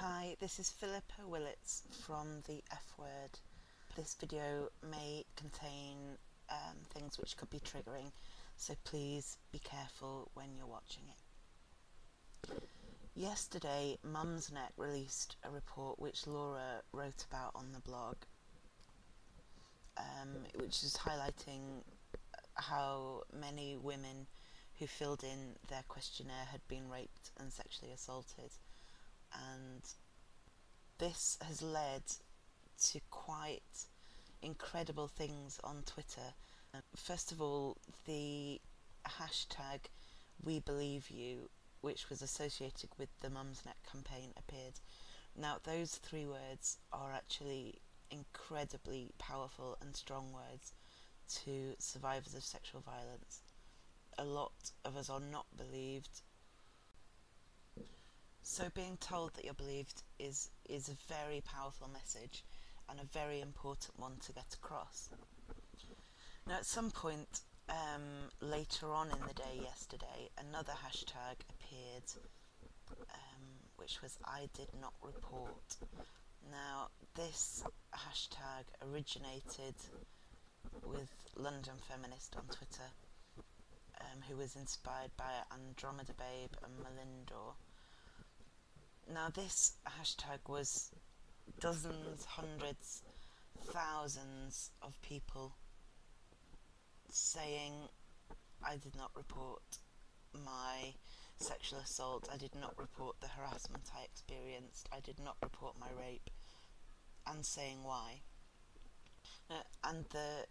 Hi, this is Philippa Willits from the F Word. This video may contain things which could be triggering, so please be careful when you're watching it. Yesterday, Mumsnet released a report which Laura wrote about on the blog, which is highlighting how many women who filled in their questionnaire had been raped and sexually assaulted. And this has led to quite incredible things on Twitter. First of all, the hashtag #WeBelieveYou, which was associated with the Mumsnet campaign, appeared. Now, those three words are actually incredibly powerful and strong words to survivors of sexual violence. A lot of us are not believed. So being told that you're believed is a very powerful message and a very important one to get across. Now, at some point later on in the day yesterday, another hashtag appeared, which was #IDidNotReport. Now, this hashtag originated with London Feminist on Twitter, who was inspired by Andromeda Babe and Melindor. Now, this hashtag was dozens, hundreds, thousands of people saying, I did not report my sexual assault, I did not report the harassment I experienced, I did not report my rape, and saying why. And the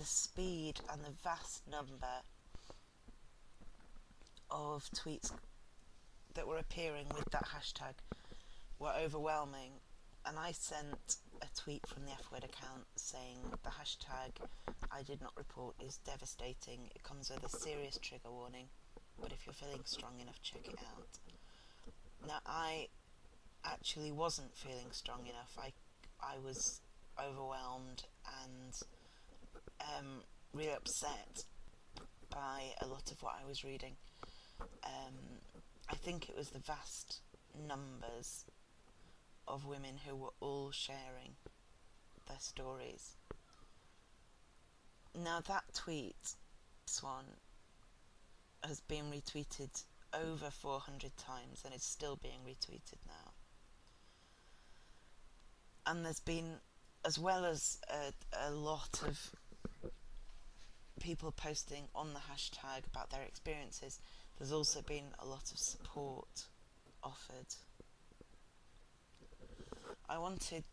speed and the vast number of tweets that were appearing with that hashtag were overwhelming, and I sent a tweet from the F Word account saying the hashtag #IDidNotReport is devastating. It comes with a serious trigger warning, but if you're feeling strong enough, check it out. Now, I actually wasn't feeling strong enough. I was overwhelmed and really upset by a lot of what I was reading. I think it was the vast numbers of women who were all sharing their stories. Now, that tweet, this one, has been retweeted over 400 times and is still being retweeted now. And there's been, as well as a lot of people posting on the hashtag about their experiences, there's also been a lot of support offered. I wanted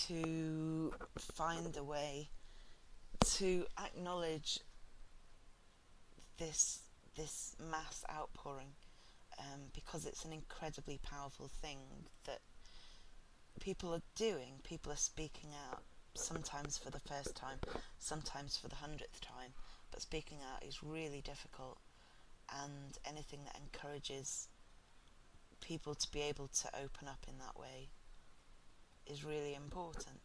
to find a way to acknowledge this mass outpouring, because it's an incredibly powerful thing that people are doing. People are speaking out, sometimes for the first time, sometimes for the 100th time, but speaking out is really difficult, and anything that encourages people to be able to open up in that way is really important.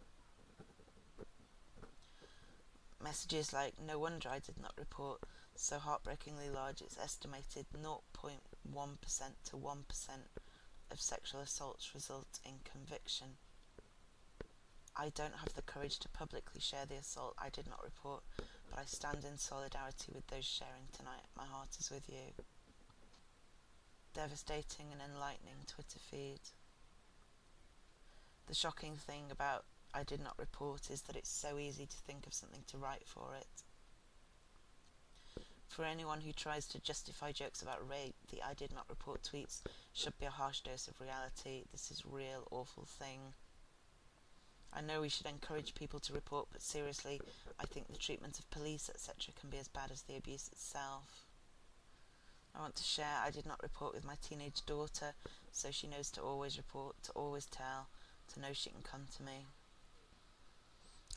Messages like, no wonder I did not report, so heartbreakingly large it's estimated 0.1% to 1% of sexual assaults result in conviction. I don't have the courage to publicly share the assault I did not report, but I stand in solidarity with those sharing tonight. My heart is with you. Devastating and enlightening Twitter feed. The shocking thing about I did not report is that it's so easy to think of something to write for it. For anyone who tries to justify jokes about rape, the I did not report tweets should be a harsh dose of reality. This is a real awful thing. I know we should encourage people to report, but seriously, I think the treatment of police, etc. can be as bad as the abuse itself. I want to share I did not report with my teenage daughter, so she knows to always report, to always tell, to know she can come to me.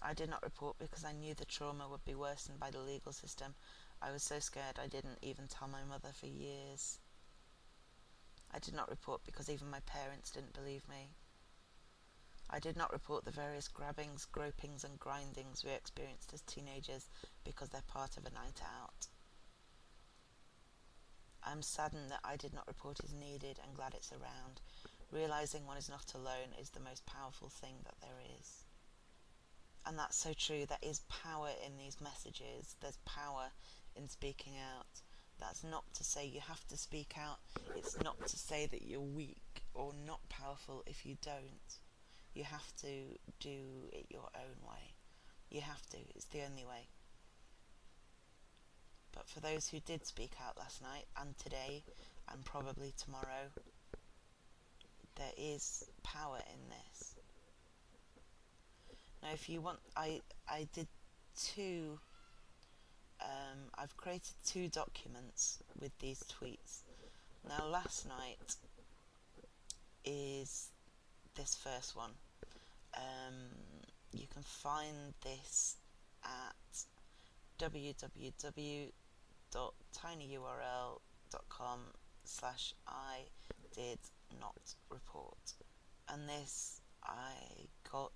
I did not report because I knew the trauma would be worsened by the legal system. I was so scared I didn't even tell my mother for years. I did not report because even my parents didn't believe me. I did not report the various grabbings, gropings and grindings we experienced as teenagers because they're part of a night out. I'm saddened that I did not report is needed and glad it's around, Realising one is not alone is the most powerful thing that there is. And that's so true. There is power in these messages. There's power in speaking out. That's not to say you have to speak out. It's not to say that you're weak or not powerful if you don't. You have to do it your own way. You have to. It's the only way. But for those who did speak out last night and today and probably tomorrow, there is power in this. Now if you want, I did two, I've created two documents with these tweets. Now last night is this first one. You can find this at www.tinyurl.com/I-did-not-report, and this I got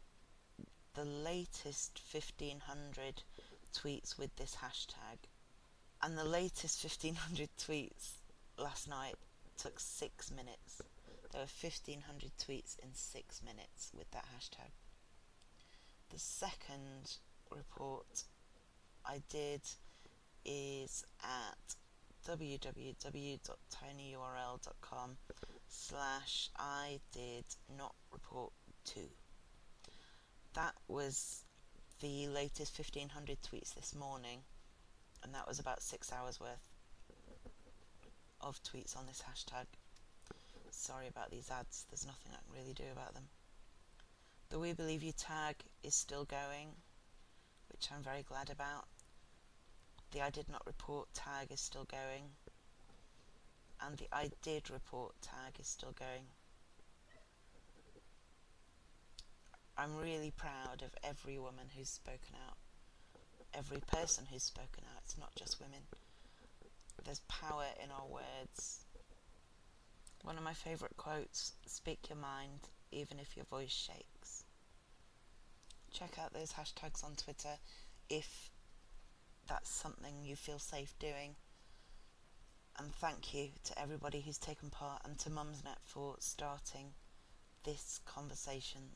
the latest 1500 tweets with this hashtag, and the latest 1500 tweets last night took 6 minutes. There were 1500 tweets in 6 minutes with that hashtag. The second report I did is at www.tinyurl.com/I-did-not-report-2. That was the latest 1500 tweets this morning, and that was about 6 hours worth of tweets on this hashtag. Sorry about these ads, there's nothing I can really do about them. The We Believe You tag is still going, which I'm very glad about. The I Did Not Report tag is still going, and the I Did Report tag is still going. I'm really proud of every woman who's spoken out, every person who's spoken out. It's not just women. There's power in our words. One of my favourite quotes, speak your mind even if your voice shakes. Check out those hashtags on Twitter if that's something you feel safe doing. And thank you to everybody who's taken part, and to Mumsnet for starting this conversation